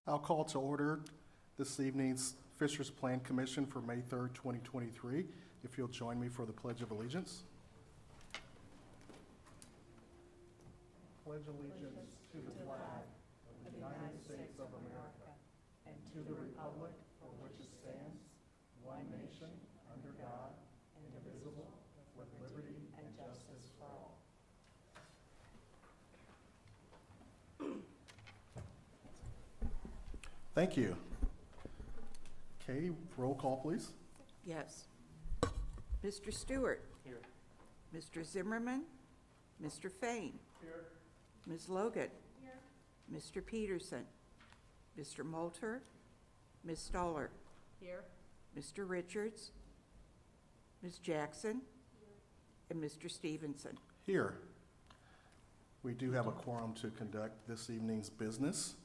I'll call to order this evening's Fishers Plan Commission for May 3rd, 2023. If you'll join me for the Pledge of Allegiance. Pledge allegiance to the flag of the United States of America and to the republic for which it stands, one nation, under God, indivisible, with liberty and justice for all. Thank you. Okay, roll call, please. Yes. Mr. Stewart. Here. Mr. Zimmerman. Mr. Fain. Here. Ms. Logan. Here. Mr. Peterson. Mr. Moulter. Ms. Stoller. Here. Mr. Richards. Ms. Jackson. Here. And Mr. Stevenson. Here. We do have a quorum to conduct this evening's business.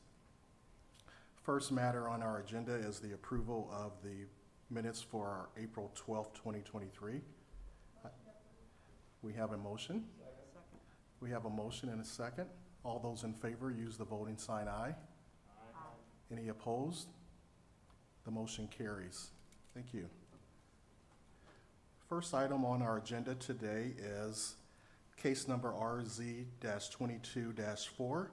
First matter on our agenda is the approval of the minutes for our April 12th, 2023. We have a motion. Second. We have a motion and a second. All those in favor use the voting sign aye. Aye. Any opposed? The motion carries. Thank you. First item on our agenda today is case number RZ-22-4.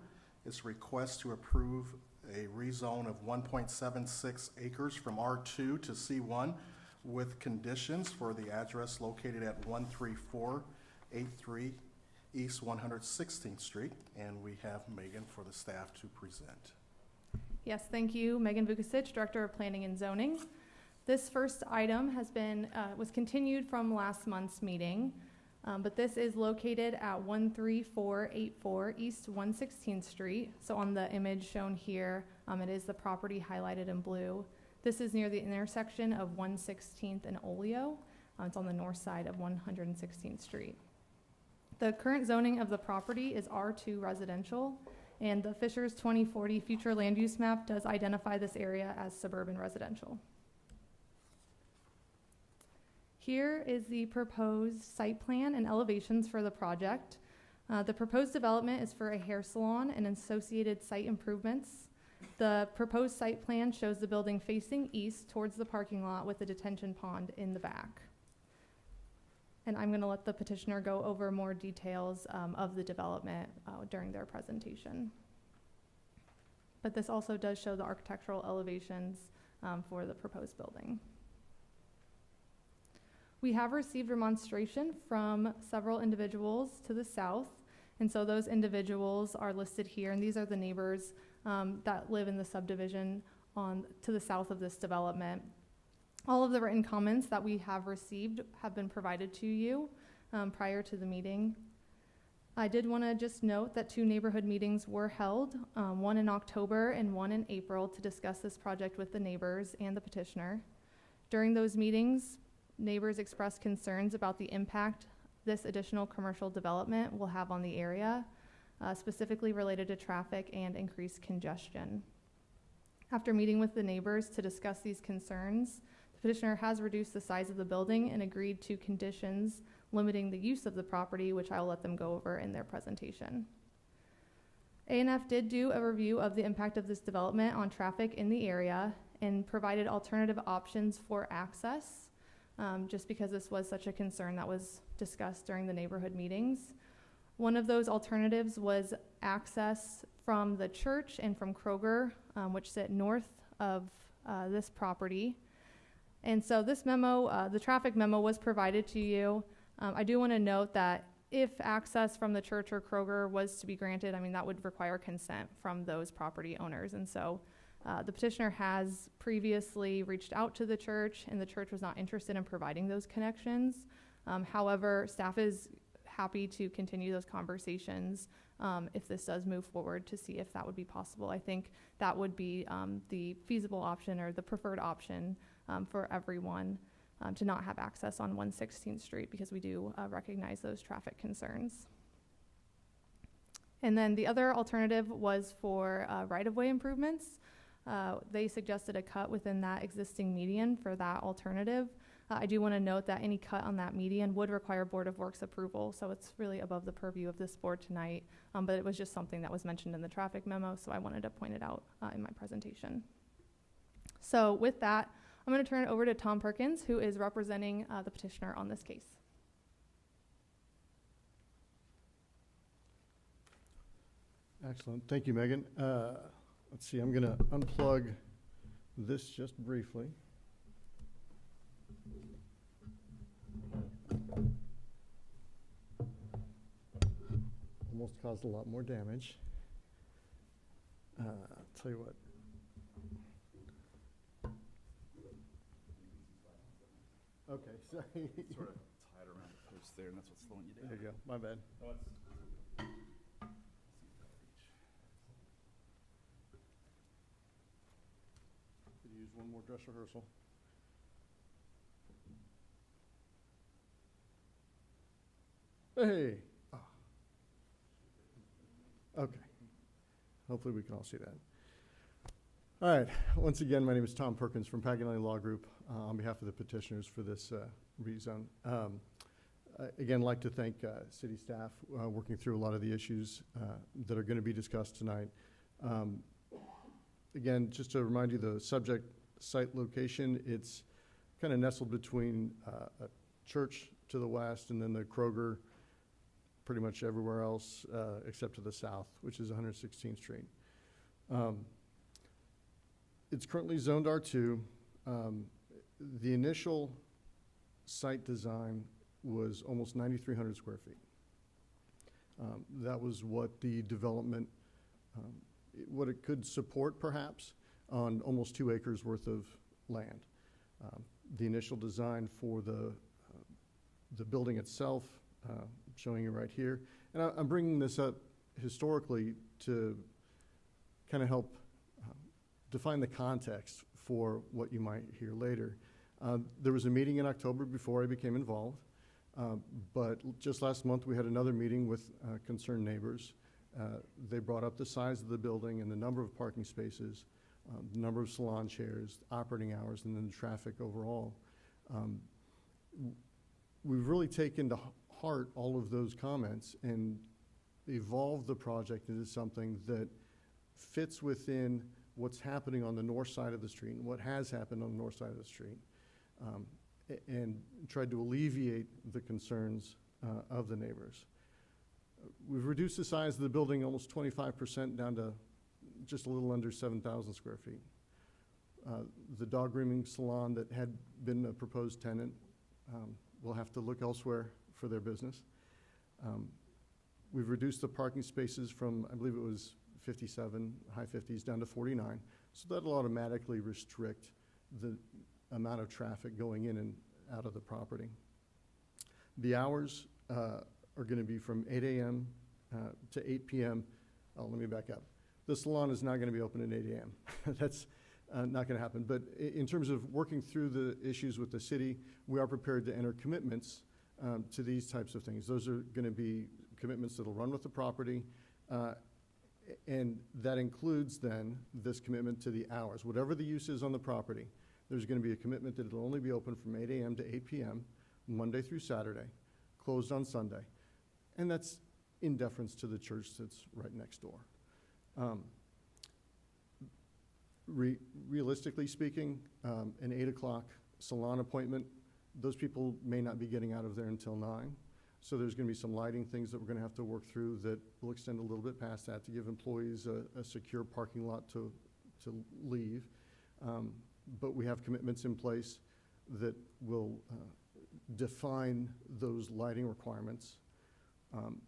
It's a request to approve a rezone of 1.76 acres from R2 to C1 with conditions for the address located at 13483 East 116th Street. And we have Megan for the staff to present. Yes, thank you. Megan Vukasic, Director of Planning and Zoning. This first item was continued from last month's meeting, but this is located at 13484 East 116th Street. So on the image shown here, it is the property highlighted in blue. This is near the intersection of 116th and Oleo. It's on the north side of 116th Street. The current zoning of the property is R2 residential, and the Fishers 2040 future land use map does identify this area as suburban residential. Here is the proposed site plan and elevations for the project. The proposed development is for a hair salon and associated site improvements. The proposed site plan shows the building facing east towards the parking lot with the detention pond in the back. And I'm going to let the petitioner go over more details of the development during their presentation. But this also does show the architectural elevations for the proposed building. We have received remonstration from several individuals to the south, and so those individuals are listed here, and these are the neighbors that live in the subdivision to the south of this development. All of the written comments that we have received have been provided to you prior to the meeting. I did want to just note that 2 neighborhood meetings were held, one in October and one in April, to discuss this project with the neighbors and the petitioner. During those meetings, neighbors expressed concerns about the impact this additional commercial development will have on the area, specifically related to traffic and increased congestion. After meeting with the neighbors to discuss these concerns, the petitioner has reduced the size of the building and agreed to conditions limiting the use of the property, which I will let them go over in their presentation. A&F did do a review of the impact of this development on traffic in the area and provided alternative options for access. Just because this was such a concern that was discussed during the neighborhood meetings. One of those alternatives was access from the church and from Kroger, which sit north of this property. And so this memo, the traffic memo, was provided to you. I do want to note that if access from the church or Kroger was to be granted, that would require consent from those property owners. And so the petitioner has previously reached out to the church, and the church was not interested in providing those connections. However, staff is happy to continue those conversations if this does move forward to see if that would be possible. I think that would be the feasible option or the preferred option for everyone to not have access on 116th Street, because we do recognize those traffic concerns. And then the other alternative was for right-of-way improvements. They suggested a cut within that existing median for that alternative. I do want to note that any cut on that median would require Board of Works approval, so it's really above the purview of this board tonight. But it was just something that was mentioned in the traffic memo, so I wanted to point it out in my presentation. So with that, I'm going to turn it over to Tom Perkins, who is representing the petitioner on this case. Excellent. Thank you, Megan. Let's see, I'm going to unplug this just briefly. Almost caused a lot more damage. Tell you what. Okay, sorry. Sort of tied around the post there, and that's what's slowing you down. There you go. My bad. Oh, it's, Could use one more dress rehearsal. Hey. Ah. Okay. Hopefully we can all see that. All right. Once again, my name is Tom Perkins from Paganelli Law Group on behalf of the petitioners for this rezone. Again, I'd like to thank city staff working through a lot of the issues that are going to be discussed tonight. Again, just to remind you, the subject site location, it's kind of nestled between a church to the west and then the Kroger pretty much everywhere else except to the south, which is 116th Street. It's currently zoned R2. The initial site design was almost 9,300 square feet. That was what the development, what it could support perhaps on almost 2 acres worth of land. The initial design for the building itself, showing you right here. And I'm bringing this up historically to kind of help define the context for what you might hear later. There was a meeting in October before I became involved, but just last month we had another meeting with concerned neighbors. They brought up the size of the building and the number of parking spaces, the number of salon chairs, operating hours, and then the traffic overall. We've really taken to heart all of those comments and evolved the project into something that fits within what's happening on the north side of the street and what has happened on the north side of the street, and tried to alleviate the concerns of the neighbors. We've reduced the size of the building almost 25% down to just a little under 7,000 square feet. The dog grooming salon that had been a proposed tenant will have to look elsewhere for their business. We've reduced the parking spaces from, I believe it was 57, high 50s, down to 49. So that'll automatically restrict the amount of traffic going in and out of the property. The hours are going to be from 8 a.m. To 8 p.m. Oh, let me back up. The salon is not going to be open at 8 a.m. That's not going to happen. But in terms of working through the issues with the city, we are prepared to enter commitments to these types of things. Those are going to be commitments that will run with the property, and that includes then this commitment to the hours. Whatever the use is on the property, there's going to be a commitment that it'll only be open from 8 a.m. to 8 p.m., Monday through Saturday, closed on Sunday. And that's in deference to the church that's right next door. Realistically speaking, an 8 o'clock salon appointment, those people may not be getting out of there until 9. So there's going to be some lighting things that we're going to have to work through that will extend a little bit past that to give employees a secure parking lot to leave. But we have commitments in place that will define those lighting requirements.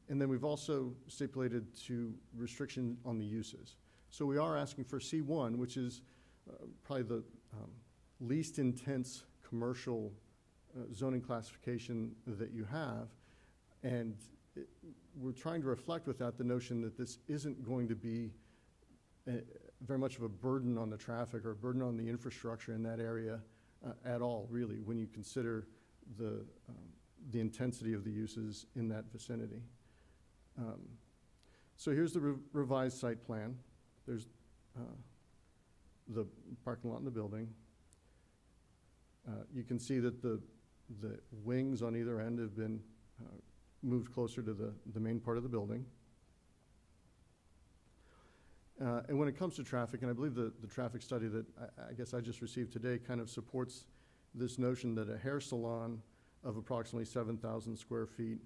And then we've also stipulated to restriction on the uses. So we are asking for C1, which is probably the least intense commercial zoning classification that you have. And we're trying to reflect with that the notion that this isn't going to be very much of a burden on the traffic or a burden on the infrastructure in that area at all, really, when you consider the intensity of the uses in that vicinity. So here's the revised site plan. There's the parking lot in the building. You can see that the wings on either end have been moved closer to the main part of the building. And when it comes to traffic, and I believe the traffic study that I guess I just received today kind of supports this notion that a hair salon of approximately 7,000 square feet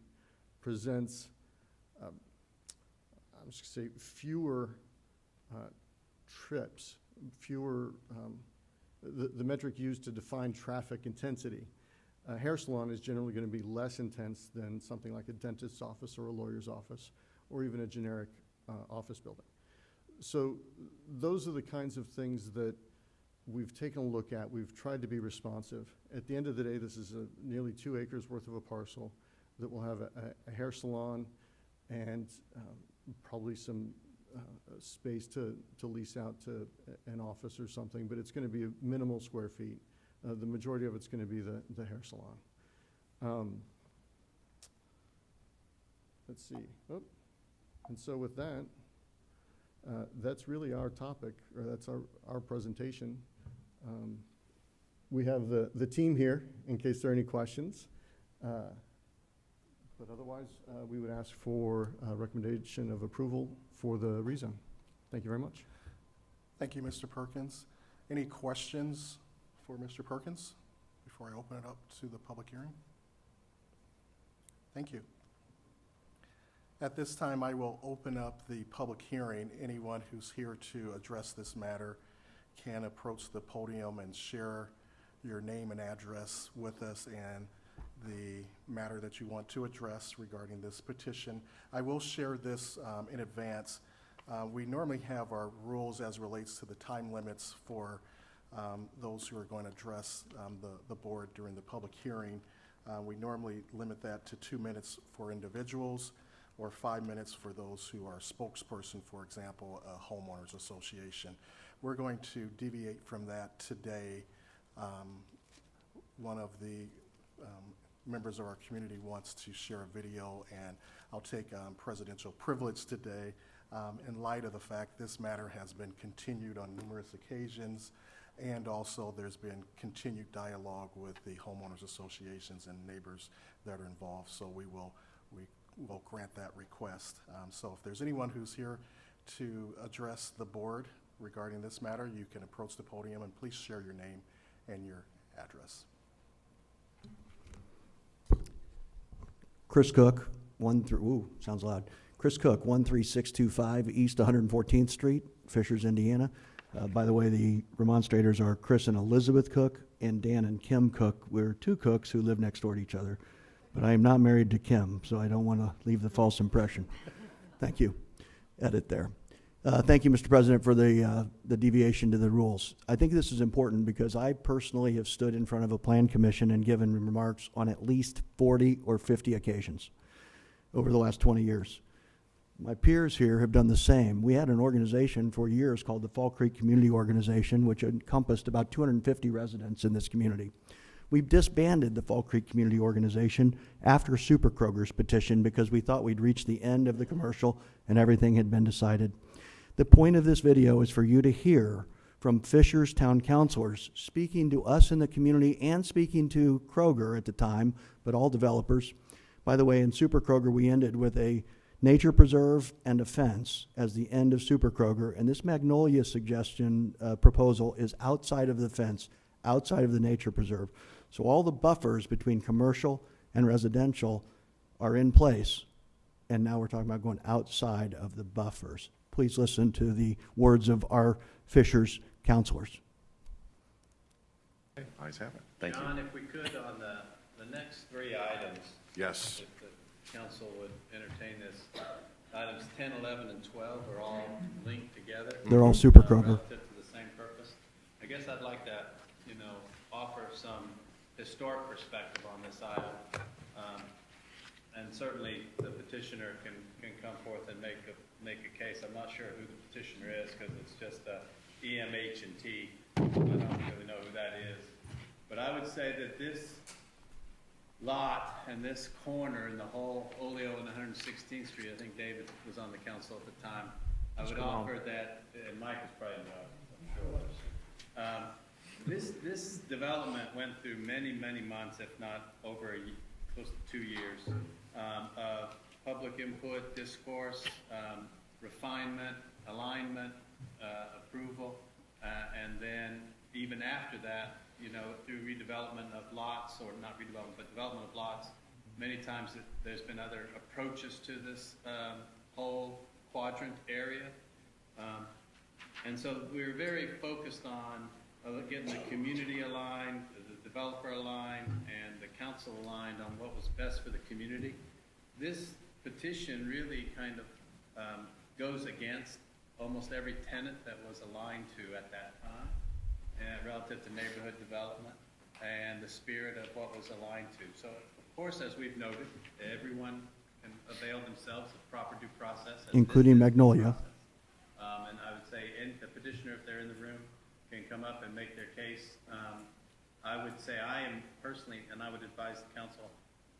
presents, I'm just going to say, fewer trips, fewer, the metric used to define traffic intensity. A hair salon is generally going to be less intense than something like a dentist's office or a lawyer's office, or even a generic office building. So those are the kinds of things that we've taken a look at. We've tried to be responsive. At the end of the day, this is nearly 2 acres worth of a parcel that will have a hair salon and probably some space to lease out to an office or something, but it's going to be minimal square feet. The majority of it's going to be the hair salon. Let's see. Oh. And so with that, that's really our topic, or that's our presentation. We have the team here in case there are any questions. But otherwise, we would ask for a recommendation of approval for the rezone. Thank you very much. Thank you, Mr. Perkins. Any questions for Mr. Perkins before I open it up to the public hearing? Thank you. At this time, I will open up the public hearing. Anyone who's here to address this matter can approach the podium and share your name and address with us and the matter that you want to address regarding this petition. I will share this in advance. We normally have our rules as relates to the time limits for those who are going to address the board during the public hearing. We normally limit that to 2 minutes for individuals or 5 minutes for those who are spokesperson, for example, a homeowners association. We're going to deviate from that today. One of the members of our community wants to share a video, and I'll take presidential privilege today in light of the fact this matter has been continued on numerous occasions, and also there's been continued dialogue with the homeowners associations and neighbors that are involved, so we will grant that request. So if there's anyone who's here to address the board regarding this matter, you can approach the podium and please share your name and your address. Chris Cook, sounds loud. Chris Cook, 13625 East 114th Street, Fishers, Indiana. By the way, the remonstrators are Chris and Elizabeth Cook and Dan and Kim Cook. We're 2 cooks who live next door to each other. But I am not married to Kim, so I don't want to leave the false impression. Thank you. Edit there. Thank you, Mr. President, for the deviation to the rules. I think this is important because I personally have stood in front of a plan commission and given remarks on at least 40 or 50 occasions over the last 20 years. My peers here have done the same. We had an organization for years called the Fall Creek Community Organization, which encompassed about 250 residents in this community. We've disbanded the Fall Creek Community Organization after Super Kroger's petition because we thought we'd reached the end of the commercial and everything had been decided. The point of this video is for you to hear from Fishers town councilors speaking to us in the community and speaking to Kroger at the time, but all developers. By the way, in Super Kroger, we ended with a nature preserve and a fence as the end of Super Kroger, and this Magnolia suggestion proposal is outside of the fence, outside of the nature preserve. So all the buffers between commercial and residential are in place, and now we're talking about going outside of the buffers. Please listen to the words of our Fishers counselors. Okay, ayes have it. Thank you. John, if we could, on the next 3 items, Yes. if the council would entertain this. Items 10, 11, and 12 are all linked together. They're all Super Kroger. Relative to the same purpose. I guess I'd like to, offer some historic perspective on this item. And certainly the petitioner can come forth and make a case. I'm not sure who the petitioner is because it's just EMH&T. I don't really know who that is. But I would say that this lot and this corner in the whole Oleo and 116th Street, I think David was on the council at the time. I would offer that, and Mike is probably not, I'm sure. This development went through many, many months, if not over close to 2 years, of public input, discourse, refinement, alignment, approval, and then even after that, through redevelopment of lots, or not redevelopment, but development of lots, many times there's been other approaches to this whole quadrant area. And so we're very focused on getting the community aligned, the developer aligned, and the council aligned on what was best for the community. This petition really kind of goes against almost every tenet that was aligned to at that time, relative to neighborhood development and the spirit of what was aligned to. So, of course, as we've noted, everyone can avail themselves of proper due process. Including Magnolia. And I would say the petitioner, if they're in the room, can come up and make their case. I would say I am personally, and I would advise the council,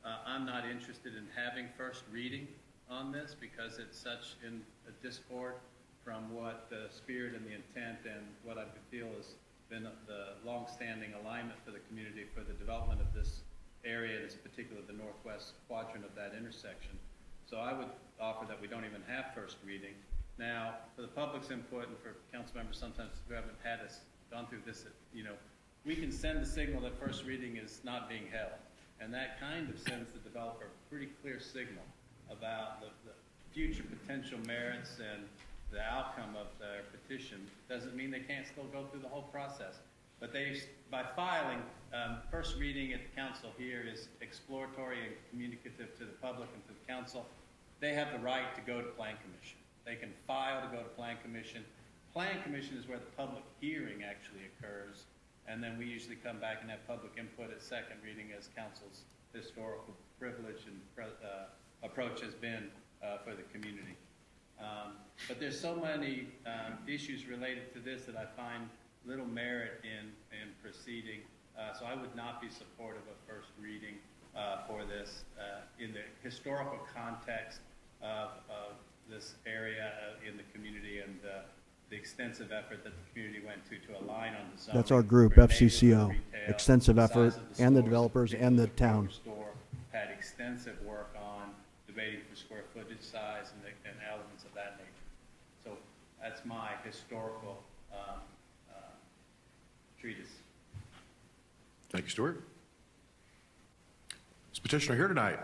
I'm not interested in having first reading on this because it's such in a discord from what the spirit and the intent and what I feel has been the long-standing alignment for the community for the development of this area, in particular the northwest quadrant of that intersection. So I would offer that we don't even have first reading. Now, for the public's input and for council members sometimes who haven't gone through this, we can send the signal that first reading is not being held. And that kind of sends the developer a pretty clear signal about the future potential merits and the outcome of their petition. Doesn't mean they can't still go through the whole process. But by filing, first reading at the council here is exploratory and communicative to the public and to the council. They have the right to go to Plan Commission. They can file to go to Plan Commission. Plan Commission is where the public hearing actually occurs, and then we usually come back and have public input at second reading as council's historical privilege and approach has been for the community. But there's so many issues related to this that I find little merit in proceeding, so I would not be supportive of first reading for this in the historical context of this area in the community and the extensive effort that the community went to align on the zoning. That's our group, for FCCO. neighborhood retail, Extensive the size effort, of the and the stores, developers and the particular town. Store had extensive work on debating for square footage size and elements of that nature. So that's my historical treatise. Thank you, Stuart. Is petitioner here tonight?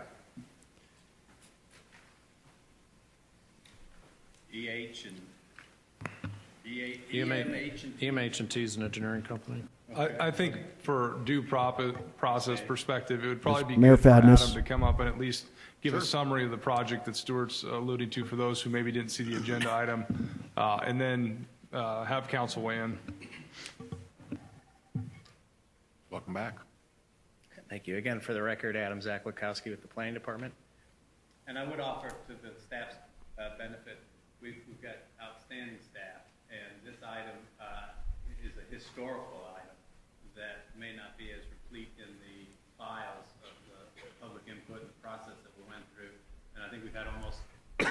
EMH&T is an engineering company. I think for due process perspective, it would probably be Mayor good for Adam Fadness. to come up and at least give a summary of the project that Stuart's alluding to for those who maybe didn't see the agenda item, and then have council weigh in. Welcome back. Thank you. Again, for the record, Adam Zaklakowski with the Planning Department. And I would offer to the staff's benefit, we've got outstanding staff, and this item is a historical item that may not be as replete in the files of the public input and the process that we went through. And I think we've had almost 90%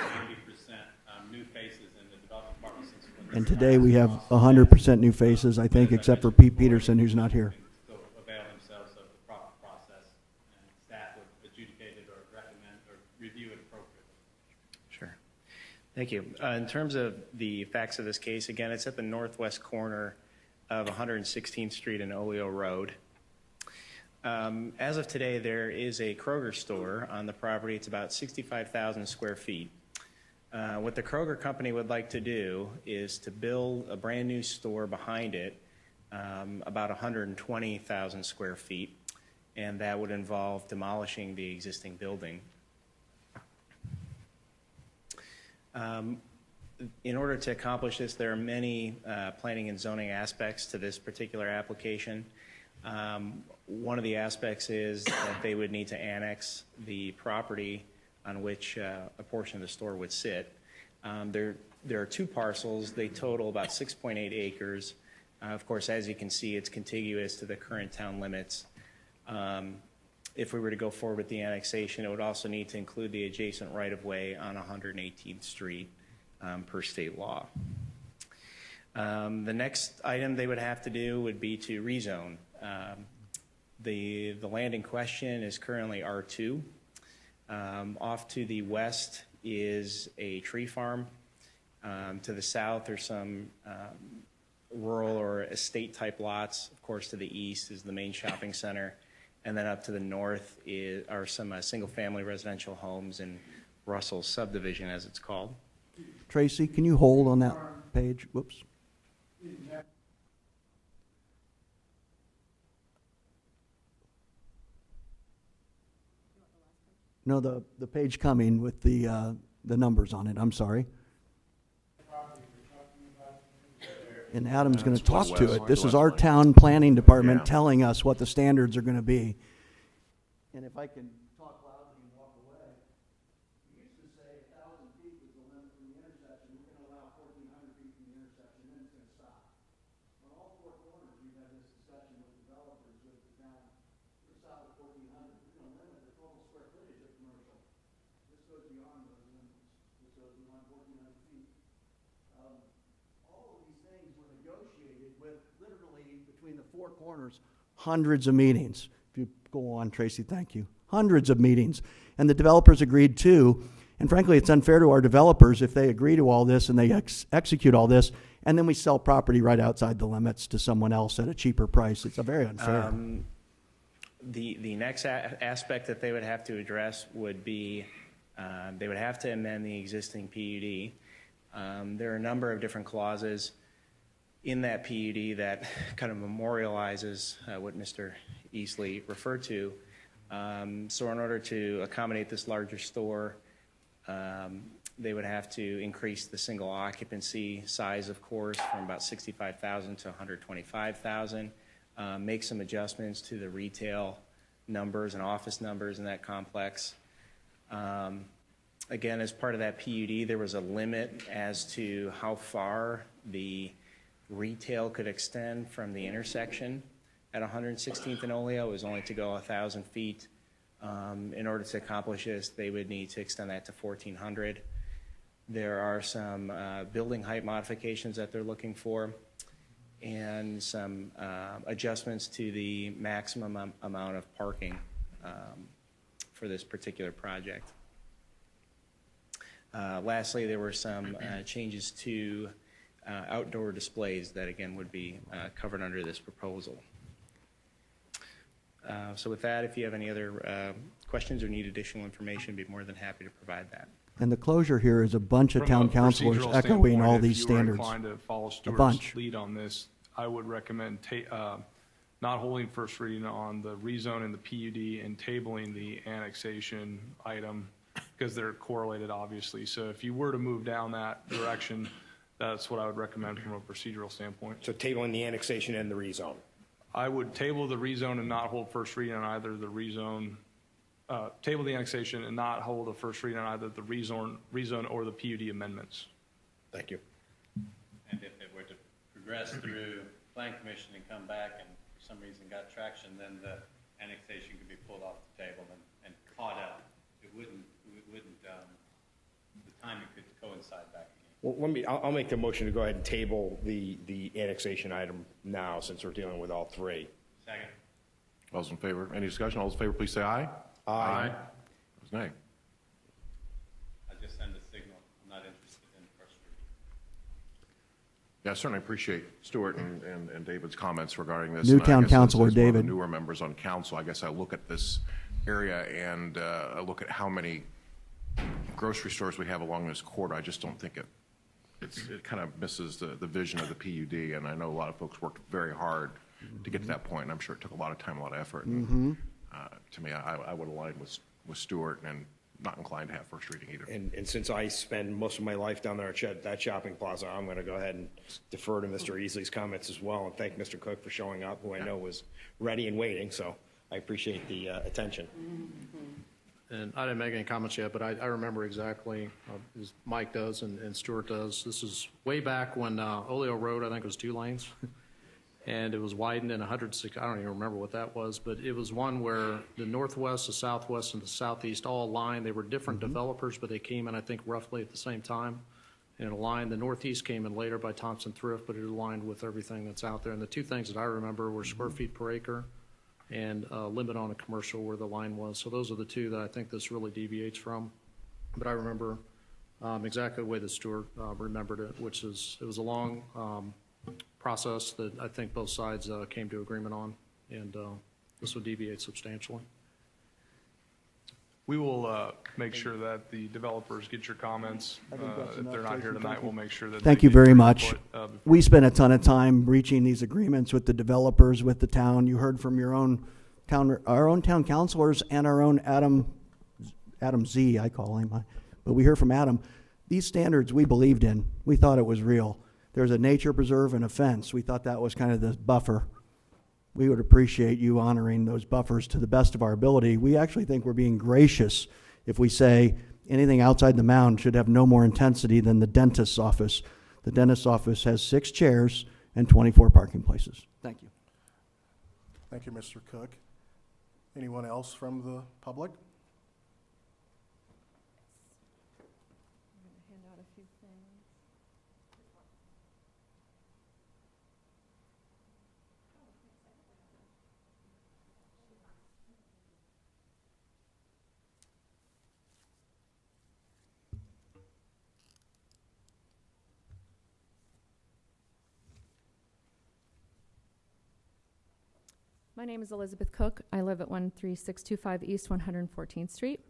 new faces in the development department since. And today we have 100% new faces, I think, except for Pete Peterson, who's not here. Still avail themselves of the proper process, and staff would adjudicate it or recommend or review it appropriately. Sure. Thank you. In terms of the facts of this case, again, it's at the northwest corner of 116th Street and Oleo Road. As of today, there is a Kroger store on the property. It's about 65,000 square feet. What the Kroger company would like to do is to build a brand new store behind it, about 120,000 square feet, and that would involve demolishing the existing building. In order to accomplish this, there are many planning and zoning aspects to this particular application. One of the aspects is that they would need to annex the property on which a portion of the store would sit. There are two parcels. They total about 6.8 acres. Of course, as you can see, it's contiguous to the current town limits. If we were to go forward with the annexation, it would also need to include the adjacent right-of-way on 118th Street per state law. The next item they would have to do would be to rezone. The land in question is currently R2. Off to the west is a tree farm. To the south, there's some rural or estate-type lots. Of course, to the east is the main shopping center. And then up to the north are some single-family residential homes in Russell subdivision, as it's called. Tracy, can you hold on that page? Whoops. No, the page coming with the numbers on it, I'm sorry. And Adam's going to That's talk west, to it. This is west our lane. town planning department Yeah. telling us what the standards are going to be. And if I can talk loudly and walk away, we used to say 1,000 feet was the limit from the intersection. We're going to allow 1,400 feet from the intersection, then it's going to stop. On all four corners, we've had this discussion with developers with the town. We're south of 1,400. We're going to limit the total square footage of commercial. This goes beyond those limits. This goes beyond 1,400 feet. All of these things were negotiated with literally between the four corners, hundreds of meetings. If you go on, Tracy, thank you. Hundreds of meetings. And the developers agreed too. And frankly, it's unfair to our developers if they agree to all this and they execute all this, and then we sell property right outside the limits to someone else at a cheaper price. It's a very unfair. The next aspect that they would have to address would be they would have to amend the existing PUD. There are a number of different clauses in that PUD that kind of memorializes what Mr. Easley referred to. So in order to accommodate this larger store, they would have to increase the single occupancy size, of course, from about 65,000 to 125,000. Make some adjustments to the retail numbers and office numbers in that complex. Again, as part of that PUD, there was a limit as to how far the retail could extend from the intersection. At 116th and Oleo, it was only to go 1,000 feet. In order to accomplish this, they would need to extend that to 1,400. There are some building height modifications that they're looking for, and some adjustments to the maximum amount of parking for this particular project. Lastly, there were some changes to outdoor displays that, again, would be covered under this proposal. So with that, if you have any other questions or need additional information, I'd be more than happy to provide that. And the closure here is a bunch of town councilors Procedural echoing standpoint, all these If you were standards. inclined to follow Stuart's bunch. lead on this, I would recommend not holding first reading on the rezone and the PUD and tabling the annexation item because they're correlated, obviously. So if you were to move down that direction, that's what I would recommend from a procedural standpoint. So tabling the annexation and the rezone. I would table the rezone and not hold first reading on either the rezone, table the annexation and not hold a first reading on either the rezone or the PUD amendments. Thank you. And if it were to progress through Plan Commission and come back and for some reason got traction, then the annexation could be pulled off the table and caught out. It wouldn't, the timing could coincide back again. Well, I'll make the motion to go ahead and table the annexation item now, since we're dealing with all three. Second. All those in favor? Any discussion? All those in favor, please say aye. Aye. Opposed, nay. I just send a signal, I'm not interested in first reading. Yeah, I certainly appreciate Stuart and David's comments regarding this. New And I town guess as councilor one of the David. newer members on council, I guess I look at this area and I look at how many grocery stores we have along this corridor. I just don't think it kind of misses the vision of the PUD. And I know a lot of folks worked very hard to get to that point. And I'm sure it took a lot of time, a lot of effort. And, to me, I would align with Stuart and not inclined to have first reading either. And since I spend most of my life down there at that shopping plaza, I'm going to go ahead and defer to Mr. Easley's comments as well, and thank Mr. Cook for showing up, who I know was ready and waiting, so I appreciate the attention. And I didn't make any comments yet, but I remember exactly, as Mike does and Stuart does. This is way back when Oleo Road, I think, was 2 lanes. And it was widened in 106, I don't even remember what that was, but it was one where the northwest, the southwest, and the southeast all aligned. They were different developers, but they came in, I think, roughly at the same time. and it aligned. The northeast came in later by Thompson Thrift, but it aligned with everything that's out there. And the two things that I remember were square feet per acre and limit on a commercial where the line was. So those are the two that I think this really deviates from. But I remember exactly the way that Stuart remembered it, which is it was a long process that I think both sides came to agreement on, and this would deviate substantially. We will make sure that the developers get your comments. I think that's If enough, they're not Jason. here Thank tonight, you. we'll make sure that. Thank they you get very your much. input, before- We spent a ton of time reaching these agreements with the developers, with the town. You heard from your own town, our own town councilors and our own Adam Z, I call him, but we heard from Adam. These standards we believed in. We thought it was real. There's a nature preserve and a fence. We thought that was kind of the buffer. We would appreciate you honoring those buffers to the best of our ability. We actually think we're being gracious if we say anything outside the mound should have no more intensity than the dentist's office. The dentist's office has 6 chairs and 24 parking places. Thank you. Thank you, Mr. Cook. Anyone else from the public? My name is Elizabeth Cook. I live at 13625 East 114th Street.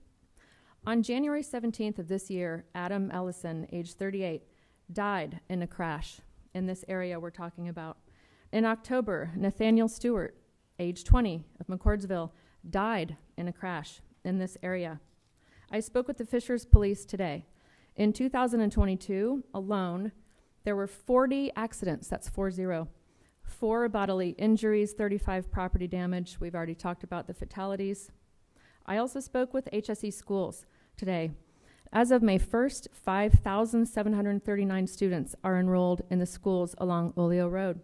On January 17th of this year, Adam Ellison, age 38, died in a crash in this area we're talking about. In October, Nathaniel Stewart, age 20, of McCordsville, died in a crash in this area. I spoke with the Fishers Police today. In 2022 alone, there were 40 accidents, that's 40. 4 bodily injuries, 35 property damage. We've already talked about the fatalities. I also spoke with HSE schools today. As of May 1st, 5,739 students are enrolled in the schools along Oleo Road.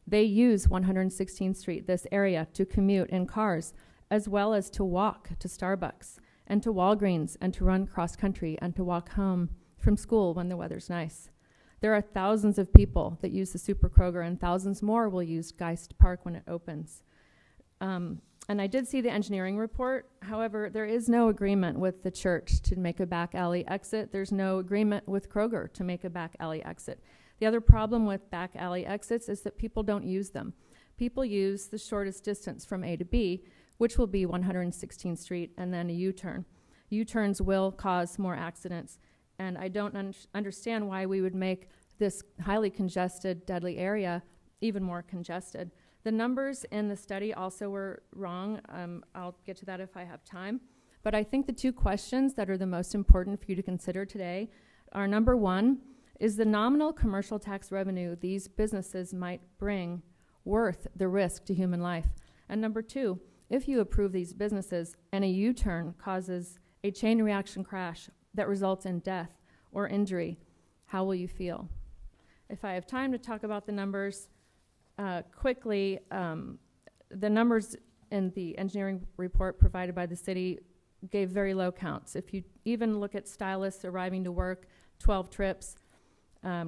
They use 116th Street, this area, to commute in cars, as well as to walk to Starbucks and to Walgreens and to run cross-country and to walk home from school when the weather's nice. There are thousands of people that use the Super Kroger, and thousands more will use Geist Park when it opens. And I did see the engineering report. However, there is no agreement with the church to make a back alley exit. There's no agreement with Kroger to make a back alley exit. The other problem with back alley exits is that people don't use them. People use the shortest distance from A to B, which will be 116th Street, and then a U-turn. U-turns will cause more accidents. And I don't understand why we would make this highly congested, deadly area even more congested. The numbers in the study also were wrong. I'll get to that if I have time. But I think the 2 questions that are the most important for you to consider today are, number 1, is the nominal commercial tax revenue these businesses might bring worth the risk to human life? And number 2, if you approve these businesses and a U-turn causes a chain reaction crash that results in death or injury, how will you feel? If I have time to talk about the numbers quickly, the numbers in the engineering report provided by the city gave very low counts. If you even look at stylists arriving to work, 12 trips,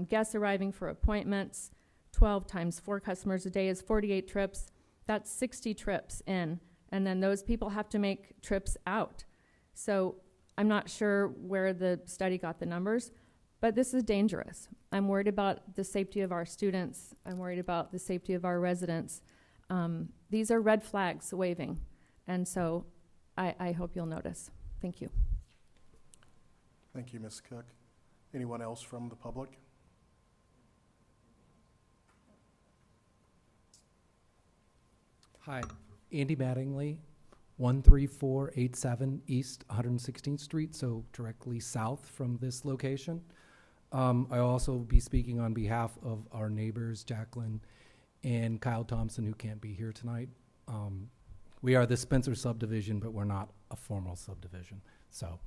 guests arriving for appointments, 12 times 4 customers a day is 48 trips. That's 60 trips in, and then those people have to make trips out. So I'm not sure where the study got the numbers, but this is dangerous. I'm worried about the safety of our students. I'm worried about the safety of our residents. These are red flags waving, and so I hope you'll notice. Thank you. Thank you, Ms. Cook. Anyone else from the public? Hi, Andy Mattingly, 13487 East 116th Street, so directly south from this location. I also be speaking on behalf of our neighbors, Jacqueline and Kyle Thompson, who can't be here tonight. We are the Spencer subdivision, but we're not a formal subdivision. So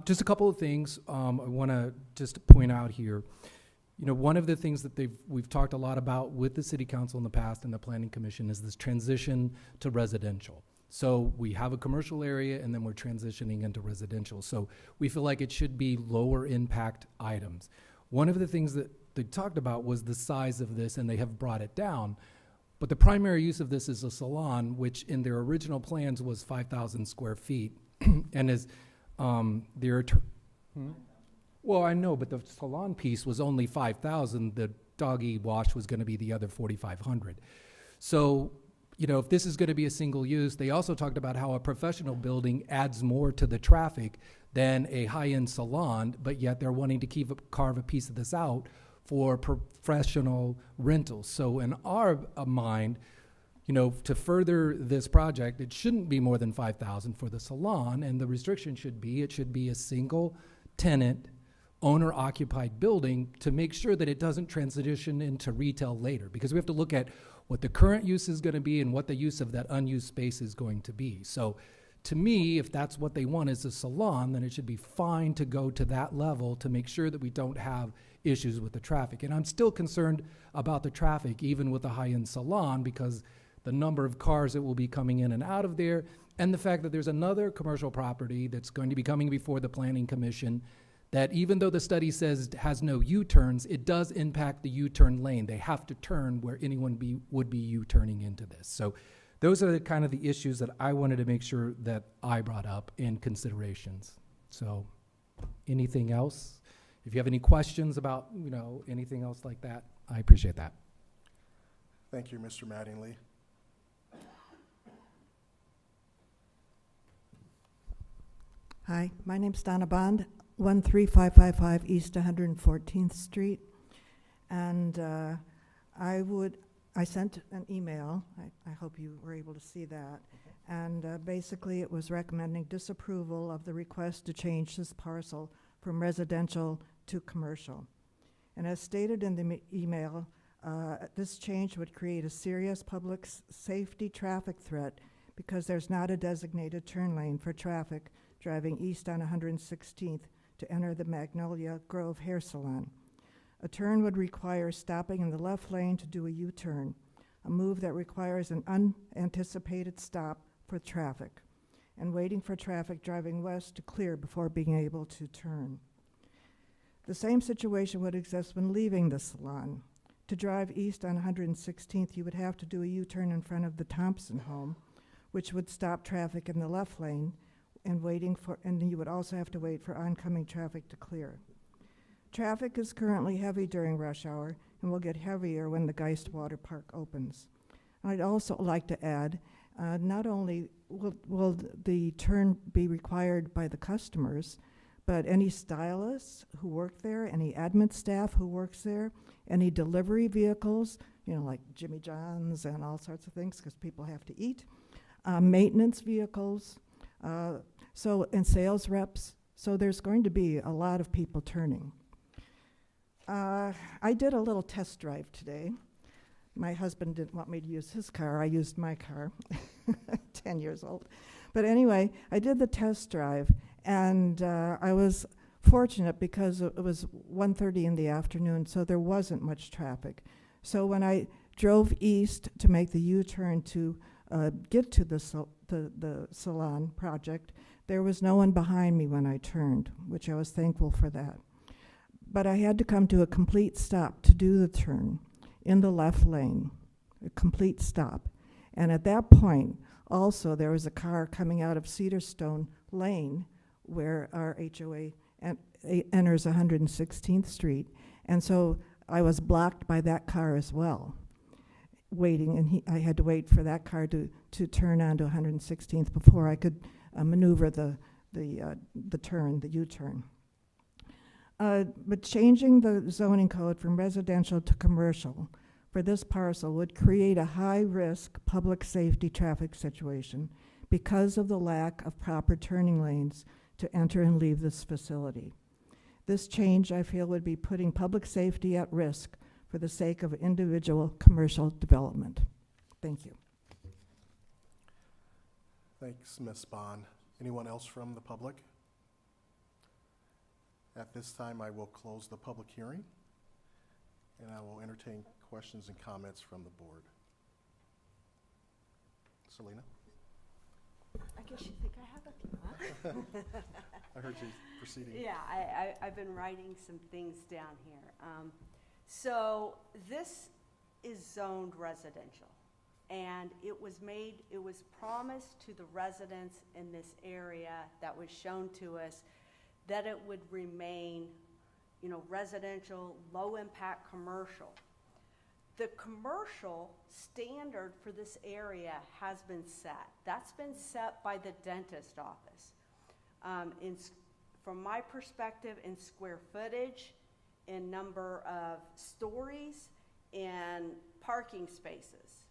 just a couple of things I want to just point out here. You know, one of the things that we've talked a lot about with the City Council in the past and the Planning Commission is this transition to residential. So we have a commercial area and then we're transitioning into residential. So we feel like it should be lower impact items. One of the things that they talked about was the size of this, and they have brought it down. But the primary use of this is a salon, which in their original plans was 5,000 square feet. And as well, I know, but the salon piece was only 5,000. The doggy wash was going to be the other 4,500. So, you know, if this is going to be a single use, they also talked about how a professional building adds more to the traffic than a high-end salon, but yet they're wanting to carve a piece of this out for professional rentals. So in our mind, you know, to further this project, it shouldn't be more than 5,000 for the salon, and the restriction should be, it should be a single tenant, owner-occupied building to make sure that it doesn't transition into retail later, because we have to look at what the current use is going to be and what the use of that unused space is going to be. So to me, if that's what they want is a salon, then it should be fine to go to that level to make sure that we don't have issues with the traffic. And I'm still concerned about the traffic, even with a high-end salon, because the number of cars that will be coming in and out of there, and the fact that there's another commercial property that's going to be coming before the Planning Commission that, even though the study says has no U-turns, it does impact the U-turn lane. They have to turn where anyone would be U-turning into this. So those are kind of the issues that I wanted to make sure that I brought up in considerations. So anything else? If you have any questions about, you know, anything else like that, I appreciate that. Thank you, Mr. Mattingly. Hi, my name's Donna Bond, 13555 East 114th Street. And I sent an email. I hope you were able to see that. And basically it was recommending disapproval of the request to change this parcel from residential to commercial. And as stated in the email, this change would create a serious public safety traffic threat because there's not a designated turn lane for traffic driving east on 116th to enter the Magnolia Grove Hair Salon. A turn would require stopping in the left lane to do a U-turn, a move that requires an unanticipated stop for traffic, and waiting for traffic driving west to clear before being able to turn. The same situation would exist when leaving the salon. To drive east on 116th, you would have to do a U-turn in front of the Thompson home, which would stop traffic in the left lane, and you would also have to wait for oncoming traffic to clear. Traffic is currently heavy during rush hour and will get heavier when the Geist Water Park opens. I'd also like to add, not only will the turn be required by the customers, but any stylists who work there, any admin staff who works there, any delivery vehicles, you know, like Jimmy John's and all sorts of things, because people have to eat, maintenance vehicles, and sales reps. So there's going to be a lot of people turning. I did a little test drive today. My husband didn't want me to use his car. I used my car, 10 years old. But anyway, I did the test drive, and I was fortunate because it was 1:30 in the afternoon, so there wasn't much traffic. So when I drove east to make the U-turn to get to the salon project, there was no one behind me when I turned, which I was thankful for that. But I had to come to a complete stop to do the turn in the left lane, a complete stop. And at that point, also, there was a car coming out of Cedarstone Lane where our HOA enters 116th Street. And so I was blocked by that car as well, waiting, and I had to wait for that car to turn onto 116th before I could maneuver the turn, the U-turn. But changing the zoning code from residential to commercial for this parcel would create a high-risk public safety traffic situation because of the lack of proper turning lanes to enter and leave this facility. This change, I feel, would be putting public safety at risk for the sake of individual commercial development. Thank you. Thanks, Ms. Bond. Anyone else from the public? At this time, I will close the public hearing, and I will entertain questions and comments from the board. Selena? guess you think I have a I heard you proceeding. Yeah, I've been writing some things down here. So this is zoned residential, and it was promised to the residents in this area that was shown to us that it would remain, residential, low-impact commercial. The commercial standard for this area has been set. That's been set by the dentist office. From my perspective, in square footage, in number of stories, and parking spaces.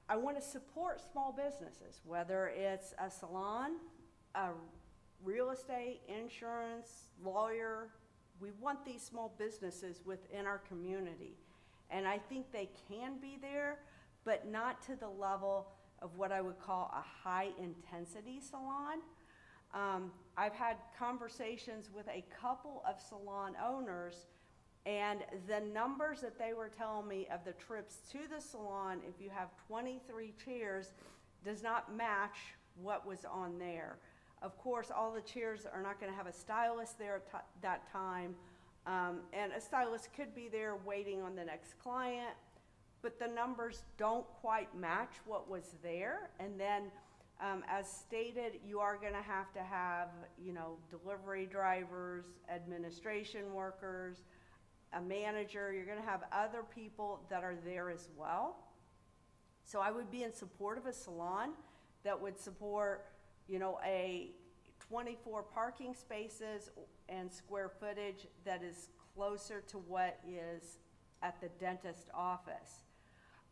I want to support small businesses, whether it's a salon, a real estate, insurance, lawyer. We want these small businesses within our community. And I think they can be there, but not to the level of what I would call a high-intensity salon. I've had conversations with a couple of salon owners, and the numbers that they were telling me of the trips to the salon, if you have 23 chairs, does not match what was on there. Of course, all the chairs are not going to have a stylist there at that time, and a stylist could be there waiting on the next client, but the numbers don't quite match what was there. And then, as stated, you are going to have, delivery drivers, administration workers, a manager. You're going to have other people that are there as well. So I would be in support of a salon that would support, a 24 parking spaces and square footage that is closer to what is at the dentist office.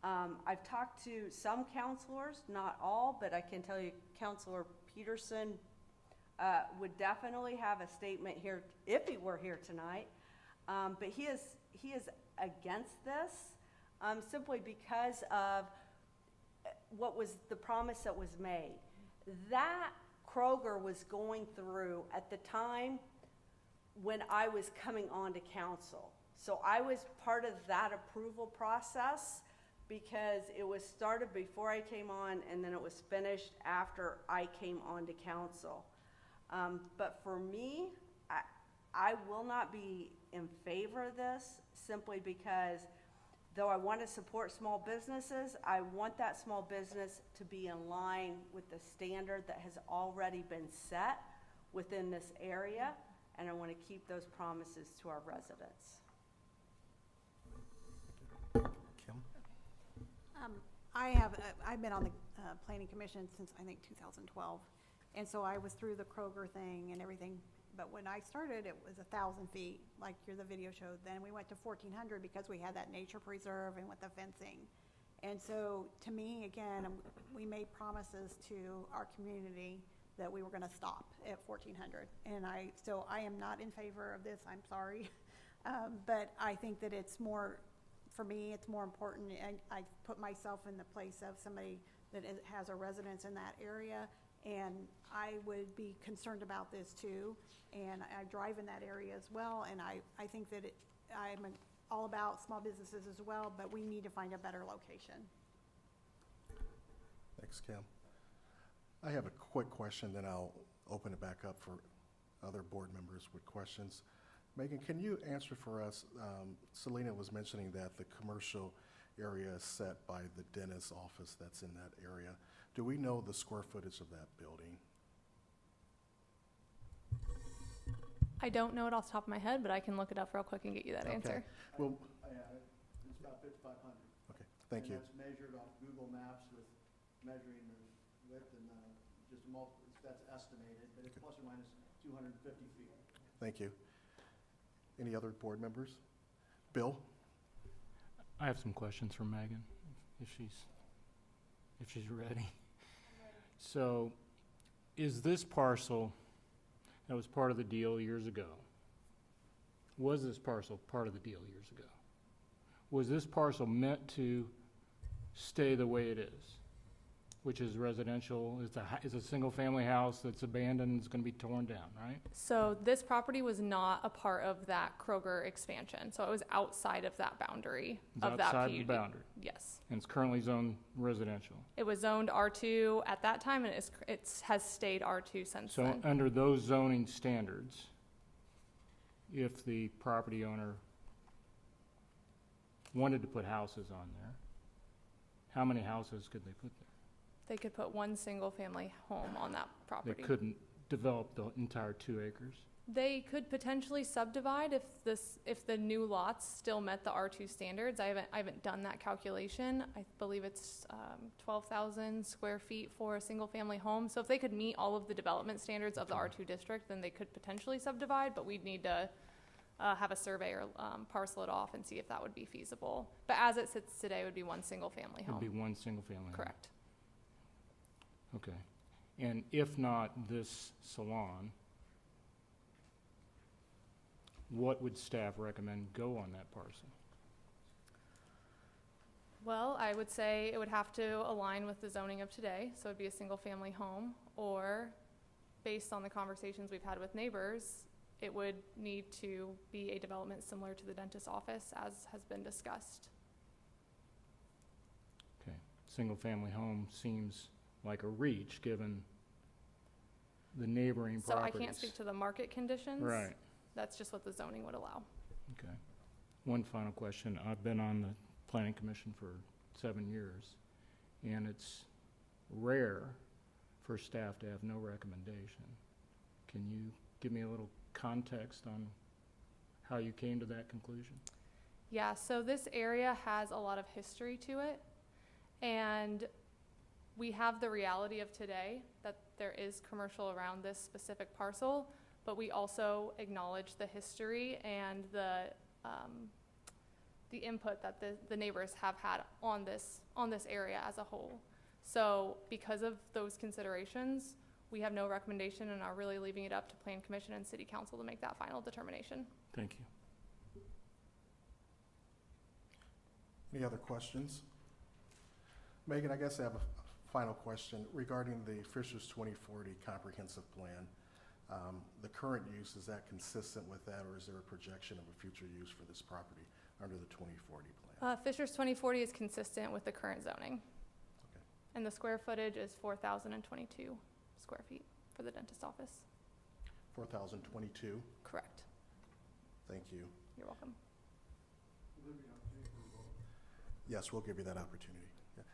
I've talked to some counselors, not all, but I can tell you Counselor Peterson would definitely have a statement here if he were here tonight. But he is against this simply because of what was the promise that was made. That Kroger was going through at the time when I was coming on to council. So I was part of that approval process because it was started before I came on, and then it was finished after I came on to council. But for me, I will not be in favor of this simply because though I want to support small businesses, I want that small business to be in line with the standard that has already been set within this area, and I want to keep those promises to our residents. Kim? I've been on the Planning Commission since, I think, 2012, and so I was through the Kroger thing and everything. But when I started, it was 1,000 feet, like the video showed. Then we went to 1,400 because we had that nature preserve and with the fencing. And so, to me, again, we made promises to our community that we were going to stop at 1,400. And so I am not in favor of this. I'm sorry, but I think that it's more, for me, it's more important. I put myself in the place of somebody that has a residence in that area. And I would be concerned about this too, and I drive in that area as well, and I think that I'm all about small businesses as well, but we need to find a better location. Thanks, Kim. I have a quick question, then I'll open it back up for other board members with questions. Megan, can you answer for us? Selena was mentioning that the commercial area is set by the dentist's office that's in that area. Do we know the square footage of that building? I don't know it off the top of my head, but I can look it up real quick and get you that answer. Well, It's about 5,500. okay, thank you. And that's measured off Google Maps with measuring the width and that's estimated, but it's plus or minus 250 feet. Thank you. Any other board members? Bill? I have some questions for Megan, if she's ready. So, is this parcel that was part of the deal years ago, was this parcel part of the deal years ago? Was this parcel meant to stay the way it is? which is residential, is a single-family house that's abandoned, it's gonna be torn down, right? So this property was not a part of that Kroger expansion, so it was outside of that boundary It's of that PUD. outside the boundary, Yes. and it's currently zoned residential. It was zoned R2 at that time, and it has stayed R2 since So then. under those zoning standards, if the property owner wanted to put houses on there, how many houses could they put there? They could put one single-family home on that They property. couldn't develop the entire 2 acres. They could potentially subdivide if the new lots still met the R2 standards. I haven't done that calculation. I believe it's 12,000 square feet for a single-family home. So if they could meet all of the development standards of the R2 district, then they could potentially subdivide, but we'd need to have a surveyor parcel it off and see if that would be feasible. But as it sits today, it would be one single-family home. It'd be one single-family home. Correct. Okay. And if not this salon, what would staff recommend go on that parcel? Well, I would say it would have to align with the zoning of today, so it'd be a single-family home, or based on the conversations we've had with neighbors, it would need to be a development similar to the dentist's office, as has been discussed. Okay. Single-family home seems like a reach, given the neighboring So properties. I can't speak to the market conditions. Right. That's just what the zoning would allow. Okay. One final question. I've been on the planning commission for 7 years, and it's rare for staff to have no recommendation. Can you give me a little context on how you came to that conclusion? Yeah, so this area has a lot of history to it, and we have the reality of today that there is commercial around this specific parcel, but we also acknowledge the history and the input that the neighbors have had on this area as a whole. So because of those considerations, we have no recommendation and are really leaving it up to Plan Commission and City Council to make that final determination. Thank you. Any other questions? Megan, I guess I have a final question regarding the Fishers 2040 comprehensive plan. The current use, is that consistent with that, or is there a projection of a future use for this property under the 2040 plan? Fishers 2040 is consistent with the current zoning. Okay. And the square footage is 4,022 square feet for the dentist office. 4,022? Correct. Thank you. You're welcome. Yes, we'll give you that opportunity. Yeah.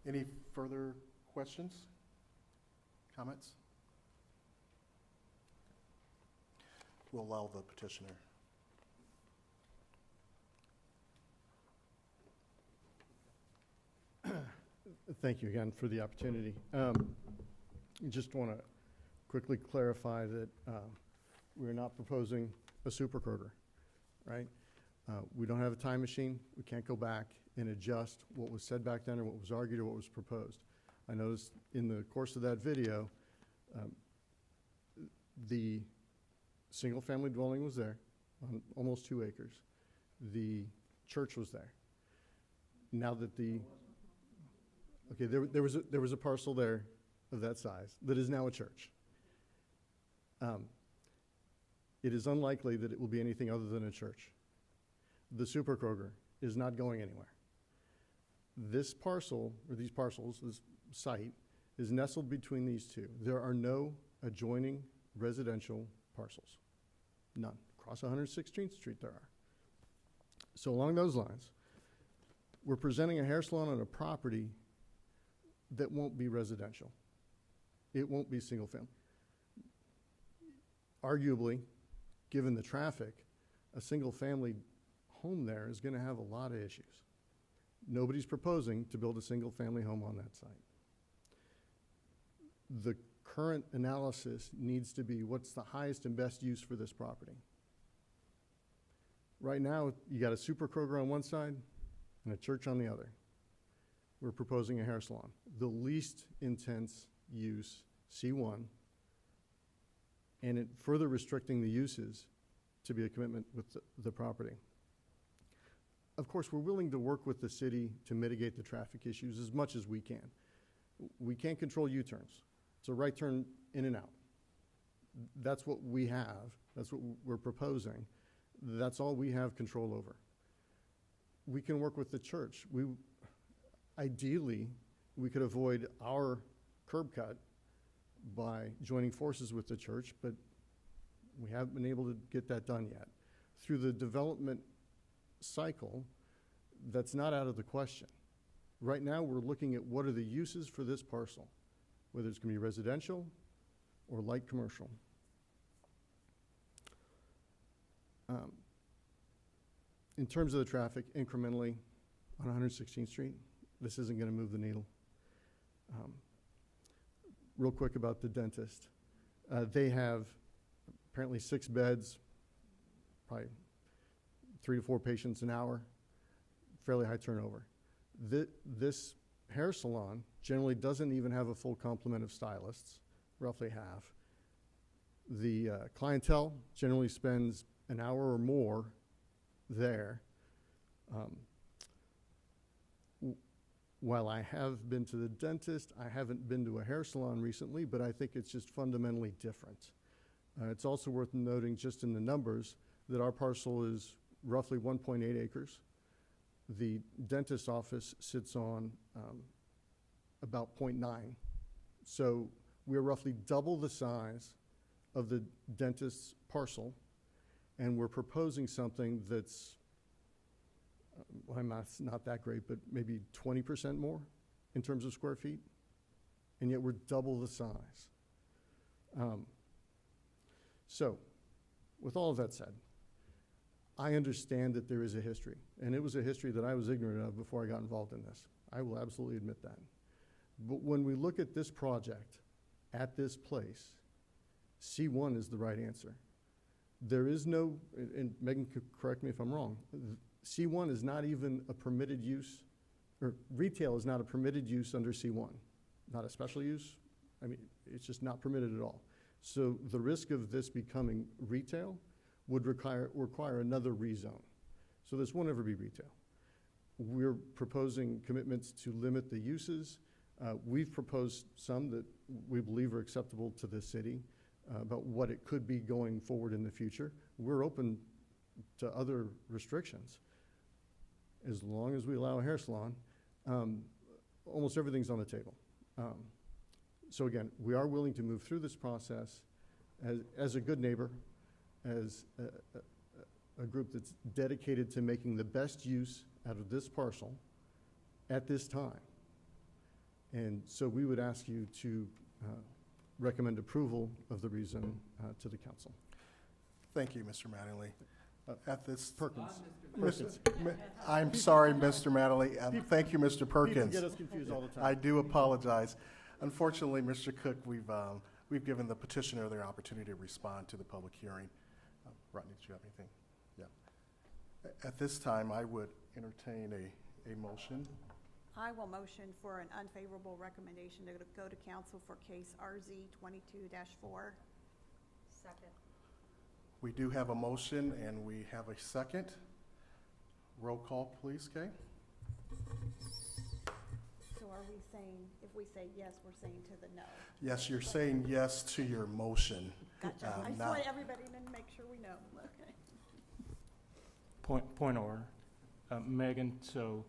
Any further questions? Comments? We'll allow the petitioner. Thank you again for the opportunity. Just want to quickly clarify that we're not proposing a super Kroger, right? We don't have a time machine. We can't go back and adjust what was said back then or what was argued or what was proposed. I noticed in the course of that video, the single-family dwelling was there on almost 2 acres. The church was there. Now that okay, there was a parcel there of that size that is now a church. It is unlikely that it will be anything other than a church. The super Kroger is not going anywhere. This parcel, or these parcels, this site, is nestled between these two. There are no adjoining residential parcels. None. Across 116th Street there are. So along those lines, we're presenting a hair salon on a property that won't be residential. It won't be single family. Arguably, given the traffic, a single family home there is going to have a lot of issues. Nobody's proposing to build a single family home on that site. The current analysis needs to be what's the highest and best use for this property. Right now, you got a super Kroger on one side and a church on the other. We're proposing a hair salon. The least intense use, C1, and it further restricting the uses to be a commitment with the property. Of course, we're willing to work with the city to mitigate the traffic issues as much as we can. We can't control U-turns. It's a right turn in and out. That's what we have. That's what we're proposing. That's all we have control over. We can work with the church. Ideally, we could avoid our curb cut by joining forces with the church, but we haven't been able to get that done yet. Through the development cycle, that's not out of the question. Right now, we're looking at what are the uses for this parcel, whether it's going to be residential or light commercial. In terms of the traffic, incrementally on 116th Street, this isn't going to move the needle. Real quick about the dentist. They have apparently 6 beds, probably 3 to 4 patients an hour, fairly high turnover. This hair salon generally doesn't even have a full complement of stylists, roughly half. The clientele generally spends an hour or more there. While I have been to the dentist, I haven't been to a hair salon recently, but I think it's just fundamentally different. It's also worth noting, just in the numbers, that our parcel is roughly 1.8 acres. The dentist's office sits on about 0.9. So we're roughly double the size of the dentist's parcel, and we're proposing something that's, my math's not that great, but maybe 20% more in terms of square feet, and yet we're double the size. So, with all of that said, I understand that there is a history, and it was a history that I was ignorant of before I got involved in this. I will absolutely admit that. But when we look at this project at this place, C1 is the right answer. There is no, and Megan could correct me if I'm wrong, C1 is not even a permitted use, or retail is not a permitted use under C1. Not a special use. I mean, it's just not permitted at all. So the risk of this becoming retail would require another rezone. So this won't ever be retail. We're proposing commitments to limit the uses. We've proposed some that we believe are acceptable to the city about what it could be going forward in the future. We're open to other restrictions. As long as we allow a hair salon, almost everything's on the table. So again, we are willing to move through this process as a good neighbor, as a group that's dedicated to making the best use out of this parcel at this time. And so we would ask you to recommend approval of the rezone to the council. Thank you, Mr. Mattingly. At this, Perkins. I'm sorry, Mr. Mattingly. Thank you, Mr. Perkins. People get us confused all the time. I do apologize. Unfortunately, Mr. Cook, we've given the petitioner their opportunity to respond to the public hearing. Rodney, did you have anything? Yeah. At this time, I would entertain a motion. I will motion for an unfavorable recommendation to go to council for case RZ 22-4. Second. We do have a motion and we have a second. Roll call, please, Kay. So are we saying, if we say yes, we're saying to the no? Yes, you're saying yes to your motion. Gotcha. I just want everybody to make sure we know. Okay. Point of order. Megan, so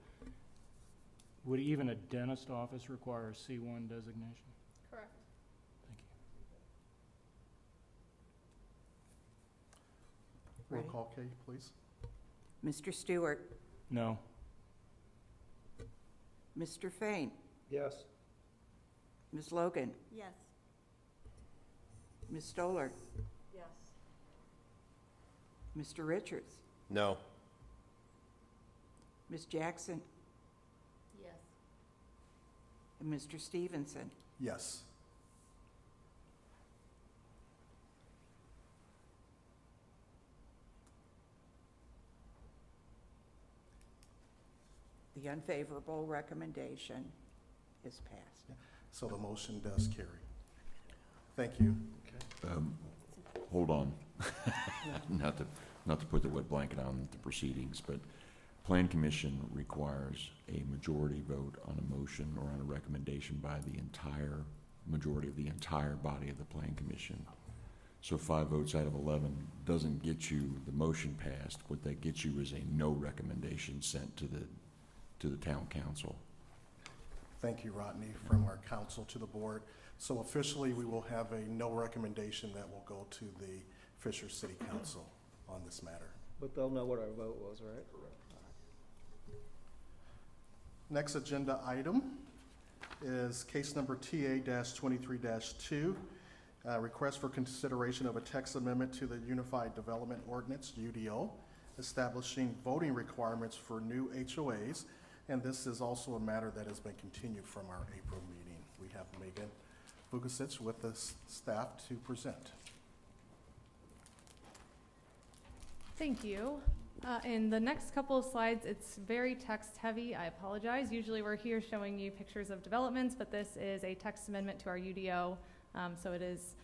would even a dentist office require a C1 designation? Correct. Thank you. Roll Ready? call, Kay, please. Mr. Stewart, No. Mr. Fain, Yes. Ms. Logan, Yes. Ms. Stoller, Yes. Mr. Richards, No. Ms. Jackson, Yes. and Mr. Stevenson. Yes. The unfavorable recommendation is passed. So the motion does carry. Thank you. Hold on. Not to put the wet blanket on the proceedings, but Plan Commission requires a majority vote on a motion or on a recommendation by the entire majority of the entire body of the Plan Commission. So 5 votes out of 11 doesn't get you the motion passed. What that gets you is a no recommendation sent to the town council. Thank you, Rodney, from our council to the board. So officially, we will have a no recommendation that will go to the Fisher City Council on this matter. But they'll know what our vote was, right? Next agenda item is case number TA-23-2, request for consideration of a text amendment to the Unified Development Ordinance, UDO, establishing voting requirements for new HOAs. And this is also a matter that has been continued from our April meeting. We have Megan Vugasich with the staff to present. Thank you. In the next couple of slides, it's very text heavy. I apologize. Usually we're here showing you pictures of developments, but this is a text amendment to our UDO, so it is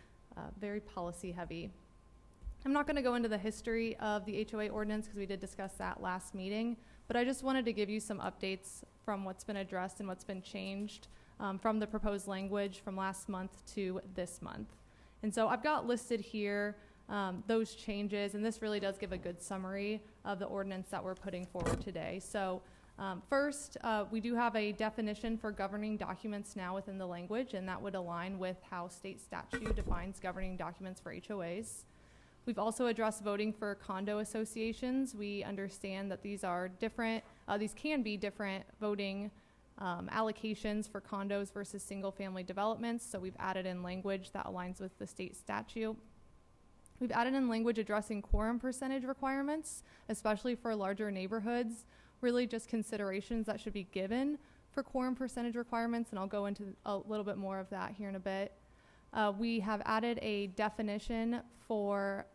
very policy heavy. I'm not going to go into the history of the HOA ordinance because we did discuss that last meeting, but I just wanted to give you some updates from what's been addressed and what's been changed from the proposed language from last month to this month. And so I've got listed here those changes, and this really does give a good summary of the ordinance that we're putting forward today. So first, we do have a definition for governing documents now within the language, and that would align with how state statute defines governing documents for HOAs. We've also addressed voting for condo associations. We understand that these are different, these can be different voting allocations for condos versus single family developments, so we've added in language that aligns with the state statute. We've added in language addressing quorum percentage requirements, especially for larger neighborhoods, really just considerations that should be given for quorum percentage requirements, and I'll go into a little bit more of that here in a bit. We have added a definition for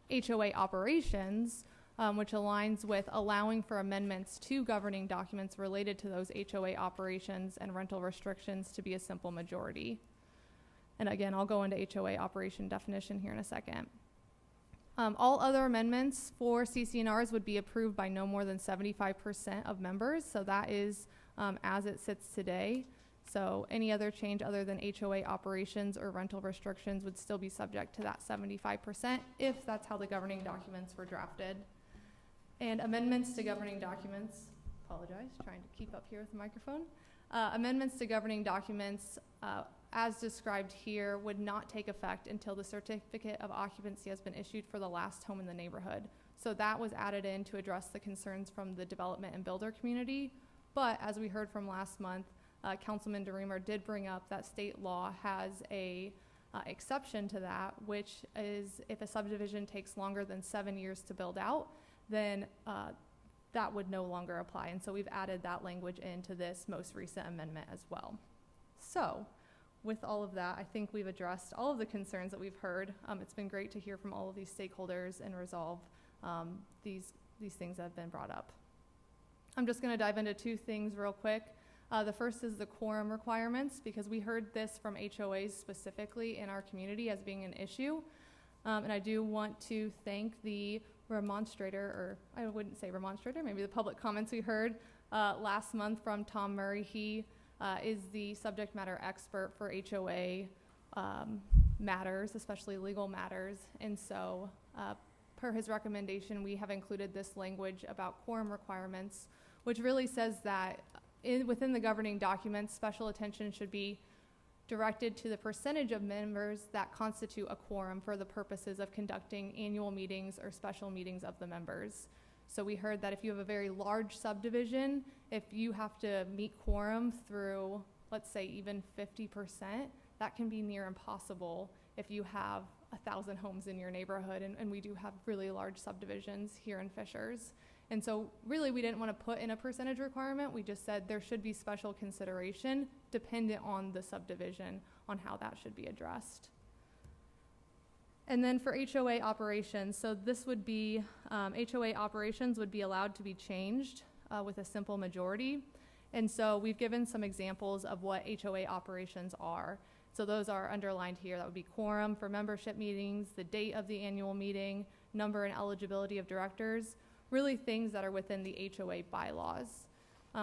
HOA operations, which aligns with allowing for amendments to governing documents related to those HOA operations and rental restrictions to be a simple majority. And again, I'll go into HOA operation definition here in a second. All other amendments for CC&Rs would be approved by no more than 75% of members. So that is as it sits today. So any other change other than HOA operations or rental restrictions would still be subject to that 75% if that's how the governing documents were drafted. And amendments to governing documents, apologize, trying to keep up here with the microphone. Amendments to governing documents as described here would not take effect until the certificate of occupancy has been issued for the last home in the neighborhood. So that was added in to address the concerns from the development and builder community. But as we heard from last month, Councilman DeReamer did bring up that state law has a exception to that, which is if a subdivision takes longer than 7 years to build out, then that would no longer apply. And so we've added that language into this most recent amendment as well. So with all of that, I think we've addressed all of the concerns that we've heard. It's been great to hear from all of these stakeholders and resolve these things that have been brought up. I'm just going to dive into 2 things real quick. The first is the quorum requirements, because we heard this from HOAs specifically in our community as being an issue. And I do want to thank the remonstrator, or I wouldn't say remonstrator, maybe the public comments we heard last month from Tom Murray. He is the subject matter expert for HOA matters, especially legal matters. And so per his recommendation, we have included this language about quorum requirements, which really says that within the governing documents, special attention should be directed to the percentage of members that constitute a quorum for the purposes of conducting annual meetings or special meetings of the members. So we heard that if you have a very large subdivision, if you have to meet quorum through, let's say, even 50%, that can be near impossible if you have 1,000 homes in your neighborhood, and we do have really large subdivisions here in Fishers. And so really we didn't want to put in a percentage requirement. We just said there should be special consideration dependent on the subdivision on how that should be addressed. And then for HOA operations, so this would be, HOA operations would be allowed to be changed with a simple majority. And so we've given some examples of what HOA operations are. So those are underlined here. That would be quorum for membership meetings, the date of the annual meeting, number and eligibility of directors. really things that are within the HOA bylaws.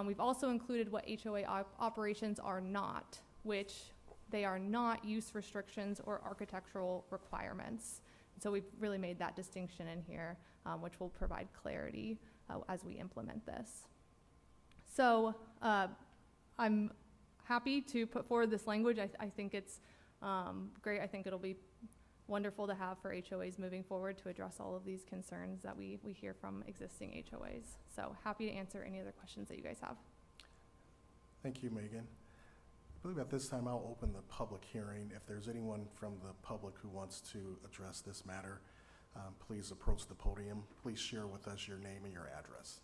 We've also included what HOA operations are not, which they are not use restrictions or architectural requirements. So we've really made that distinction in here, which will provide clarity as we implement this. So I'm happy to put forward this language. I think it's great. I think it'll be wonderful to have for HOAs moving forward to address all of these concerns that we hear from existing HOAs. So happy to answer any other questions that you guys have. Thank you, Megan. I believe at this time I'll open the public hearing. If there's anyone from the public who wants to address this matter, please approach the podium. Please share with us your name and your address.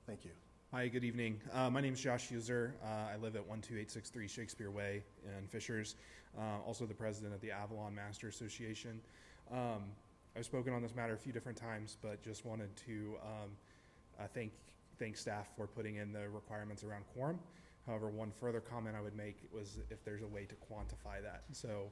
Thank you. Hi, good evening. My name is Josh User. I live at 12863 Shakespeare Way in Fishers. Also the president of the Avalon Master Association. I've spoken on this matter a few different times, but just wanted to thank staff for putting in the requirements around quorum. However, one further comment I would make was if there's a way to quantify that. So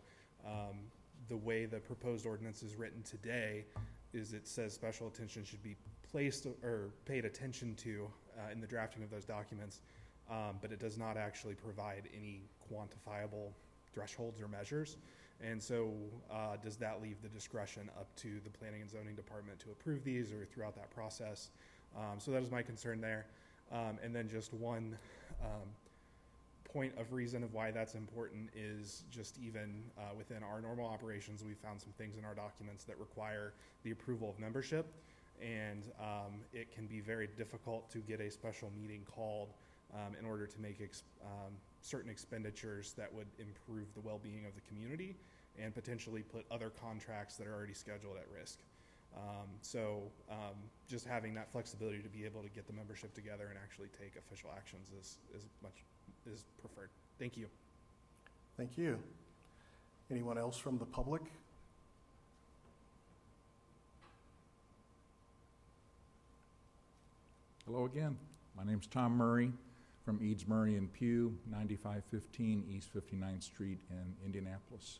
the way the proposed ordinance is written today is it says special attention should be placed or paid attention to in the drafting of those documents, but it does not actually provide any quantifiable thresholds or measures. And so does that leave the discretion up to the Planning and Zoning Department to approve these or throughout that process? So that is my concern there. And then just one point of reason of why that's important is just even within our normal operations, we found some things in our documents that require the approval of membership. And it can be very difficult to get a special meeting called in order to make certain expenditures that would improve the well-being of the community and potentially put other contracts that are already scheduled at risk. So just having that flexibility to be able to get the membership together and actually take official actions is preferred. Thank you. Thank you. Anyone else from the public? Hello again. My name's Tom Murray from Eads, Murray and Pugh, 9515 East 59th Street in Indianapolis.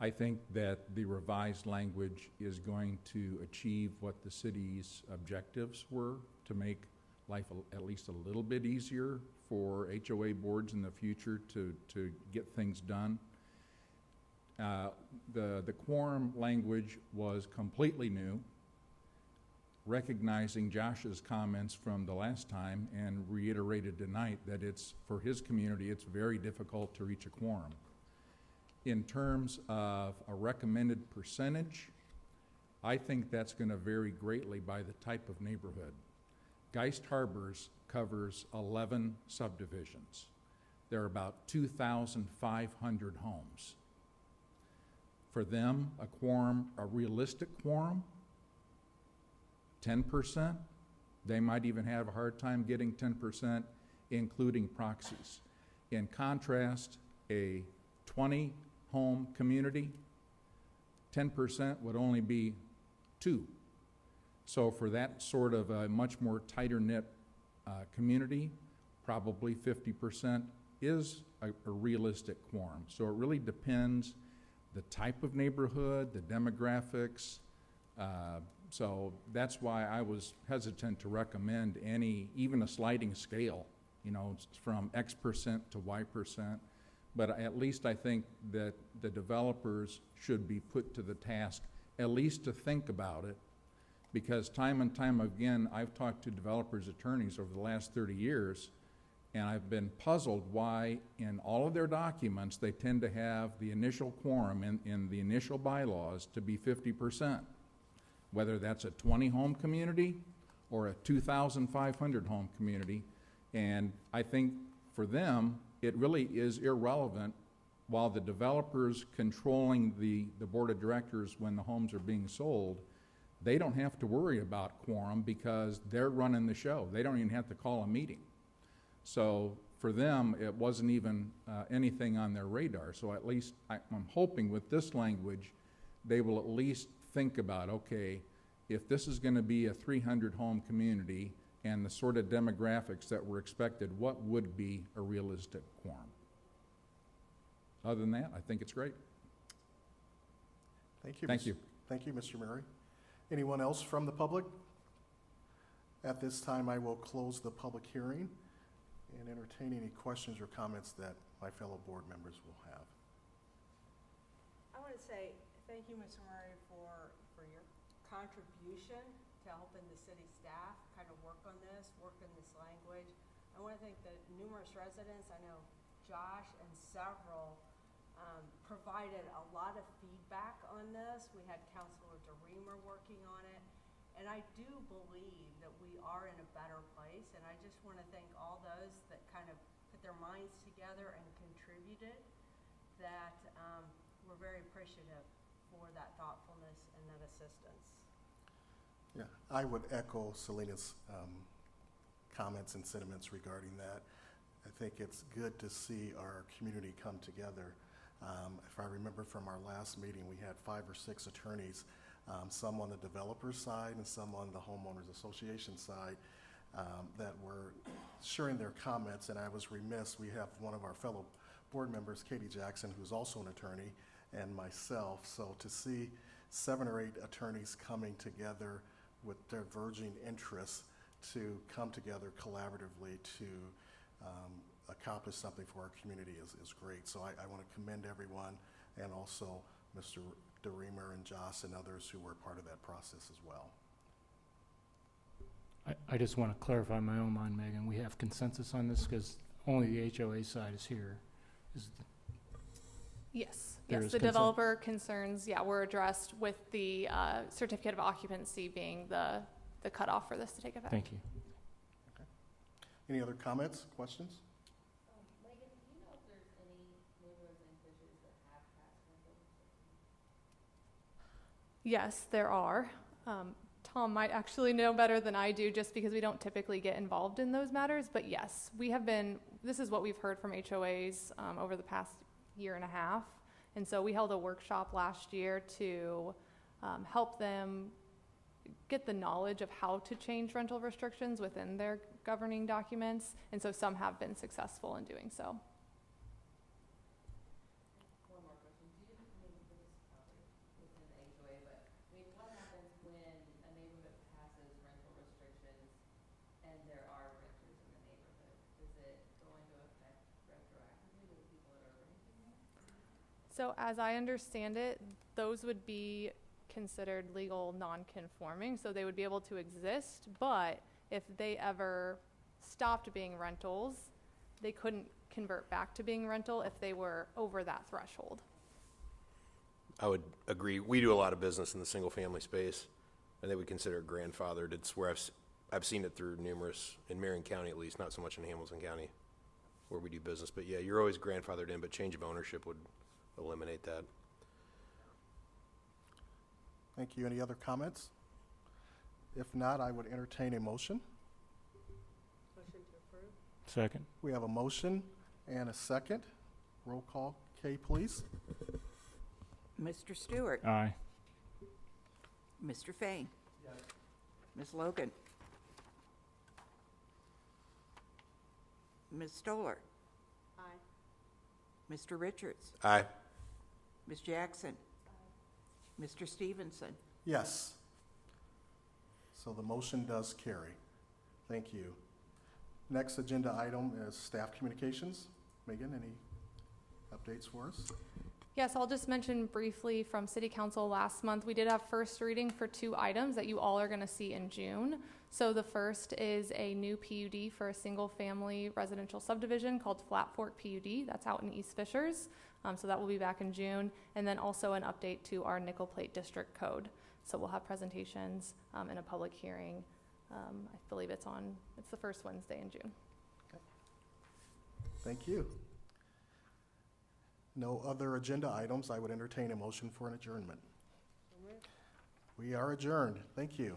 I think that the revised language is going to achieve what the city's objectives were to make life at least a little bit easier for HOA boards in the future to get things done. The quorum language was completely new, recognizing Josh's comments from the last time and reiterated tonight that it's, for his community, it's very difficult to reach a quorum. In terms of a recommended percentage, I think that's going to vary greatly by the type of neighborhood. Geist Harbors covers 11 subdivisions. There are about 2,500 homes. For them, a quorum, a realistic quorum, 10%. They might even have a hard time getting 10%, including proxies. In contrast, a 20-home community, 10% would only be 2. So for that sort of a much more tighter-knit community, probably 50% is a realistic quorum. So it really depends the type of neighborhood, the demographics. So that's why I was hesitant to recommend even a sliding scale, from X% to Y%. But at least I think that the developers should be put to the task, at least to think about it, because time and time again, I've talked to developers' attorneys over the last 30 years, and I've been puzzled why in all of their documents, they tend to have the initial quorum in the initial bylaws to be 50%, whether that's a 20-home community or a 2,500 home community. And I think for them, it really is irrelevant while the developers controlling the board of directors when the homes are being sold, they don't have to worry about quorum because they're running the show. They don't even have to call a meeting. So for them, it wasn't even anything on their radar. So at least I'm hoping with this language, they will at least think about, okay, if this is going to be a 300-home community and the sort of demographics that were expected, what would be a realistic quorum? Other than that, I think it's great. Thank you. Thank you. Thank you, Mr. Murray. Anyone else from the public? At this time, I will close the public hearing and entertain any questions or comments that my fellow board members will have. I want to say thank you, Mr. Murray, for your contribution to helping the city staff kind of work on this, work in this language. I want to thank the numerous residents. I know Josh and several provided a lot of feedback on this. We had Councilor DeReamer working on it. And I do believe that we are in a better place. And I just want to thank all those that kind of put their minds together and contributed, that we're very appreciative for that thoughtfulness and that assistance. Yeah, I would echo Selena's comments and sentiments regarding that. I think it's good to see our community come together. If I remember from our last meeting, we had 5 or 6 attorneys, some on the developer side and some on the homeowners association side, that were sharing their comments. And I was remiss, we have one of our fellow board members, Katie Jackson, who's also an attorney, and myself. So to see 7 or 8 attorneys coming together with diverging interests to come together collaboratively to accomplish something for our community is great. So I want to commend everyone, and also Mr. DeReamer and Joss and others who were part of that process as well. I just want to clarify my own mind, Megan. We have consensus on this because only the HOA side is here. Yes, There yes, is the consent. developer concerns, were addressed with the certificate of occupancy being the cutoff for this to take effect. Thank you. Okay. Any other comments, questions? Megan, do you know if there's any neighborhoods in Fishers that have passed rental restrictions? Yes, there are. Tom might actually know better than I do, just because we don't typically get involved in those matters. But yes, this is what we've heard from HOAs over the past year and a half. And so we held a workshop last year to help them get the knowledge of how to change rental restrictions within their governing documents. And so some have been successful in doing so. One more question. Do you, for this property within the HOA, but what happens when a neighborhood passes rental restrictions and there are renters in the neighborhood? Is it going to affect retroactively to the people that are renting there? So as I understand it, those would be considered legal non-conforming, so they would be able to exist, but if they ever stopped being rentals, they couldn't convert back to being rental if they were over that threshold. I would agree. We do a lot of business in the single-family space, and they would consider it grandfathered. It's where I've seen it through numerous, in Marion County at least, not so much in Hamilton County, where we do business. But yeah, you're always grandfathered in, but change of ownership would eliminate that. Thank you. Any other comments? If not, I would entertain a motion. Motion to approve? Second. We have a motion and a second. Roll call. Kay, please. Mr. Stewart? Aye. Mr. Fain? Yes. Ms. Logan? Ms. Stoller? Aye. Mr. Richards? Aye. Ms. Jackson? Mr. Stevenson? Yes. So the motion does carry. Thank you. Next agenda item is staff communications. Megan, any updates for us? Yes, I'll just mention briefly from City Council last month, we did have first reading for 2 items that you all are going to see in June. So the first is a new PUD for a single-family residential subdivision called Flat Fork PUD. That's out in East Fishers. So that will be back in June. And then also an update to our Nickel Plate District Code. So we'll have presentations and a public hearing. I believe it's the first Wednesday in June. Okay. Thank you. No other agenda items. I would entertain a motion for an adjournment. We are adjourned. Thank you.